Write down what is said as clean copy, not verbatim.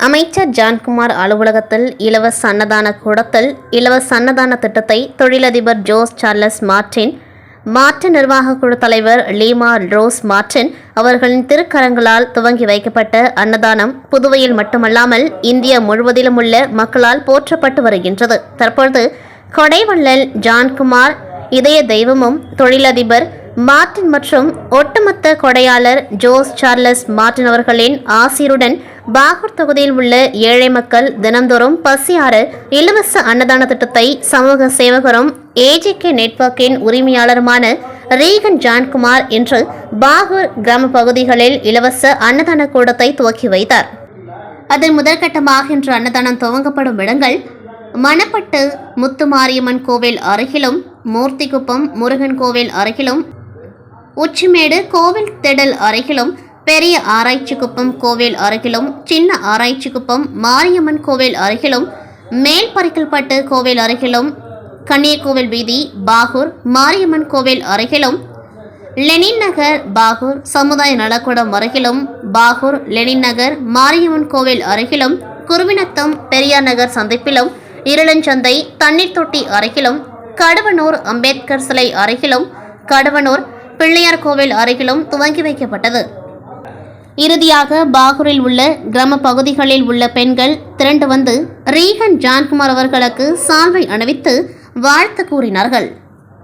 அமைச்சர் ஜான்குமார் அலுவலகத்தில் இலவச அன்னதான கூடத்தில் இலவச அன்னதான திட்டத்தை தொழிலதிபர் ஜோஸ் சார்லஸ் மார்டின் நிர்வாக குழு தலைவர் லீமா ரோஸ் மார்டின் அவர்களின் திருக்கரங்களால் துவங்கி வைக்கப்பட்ட அன்னதானம் புதுவையில் மட்டுமல்லாமல் இந்தியா முழுவதிலும் உள்ள மக்களால் போற்றப்பட்டு வருகின்றது. தற்பொழுது கொடைவள்ளல் ஜான்குமார் இதய தெய்வமும் தொழிலதிபர் மார்டின் மற்றும் ஒட்டுமொத்த கொடையாளர் ஜோஸ் சார்லஸ் மார்டின் அவர்களின் ஆசியுடன் பாகூர் தொகுதியில் உள்ள ஏழை மக்கள் தினந்தோறும் பசியார இலவச அன்னதான திட்டத்தை சமூக சேவகரும் ஏஜிகே நெட்வொர்க்கின் உரிமையாளருமான ரீகன் ஜான்குமார் இன்று பாகூர் கிராம பகுதிகளில் இலவச அன்னதான கூடத்தை துவக்கி வைத்தார். அதன் முதற்கட்டமாக இன்று அன்னதானம் துவங்கப்படும் இடங்கள் மணப்பட்டு முத்துமாரியம்மன் கோவில் அருகிலும், மூர்த்திக்குப்பம் முருகன் கோவில் அருகிலும், உச்சிமேடு கோவில் திடல் அருகிலும், பெரிய ஆராய்ச்சிக்குப்பம் கோவில் அருகிலும், சின்ன ஆராய்ச்சிக்குப்பம் மாரியம்மன் கோவில் அருகிலும், மேல்பரிக்கல்பட்டு கோவில் அருகிலும், கன்னியக்கோவில் வீதி பாகூர் மாரியம்மன் கோவில் அருகிலும், லெனின் நகர் பாகூர் சமுதாய நலக்கூடம் அருகிலும், பாகூர் லெனின் நகர் மாரியம்மன் கோவில் அருகிலும், குருவினத்தம் பெரியார் நகர் சந்திப்பிலும், இருளஞ்சந்தை தண்ணீர் தொட்டி அருகிலும், கடுவனூர் அம்பேத்கர் சிலை அருகிலும், கடுவனூர் பிள்ளையார் கோவில் அருகிலும் துவங்கி வைக்கப்பட்டது. இறுதியாக பாகூரில் உள்ள கிராம பகுதிகளில் உள்ள பெண்கள் திரண்டு வந்து ரீகன் ஜான்குமார் அவர்களுக்கு சால்வை அணிவித்து வாழ்த்து கூறினார்கள்.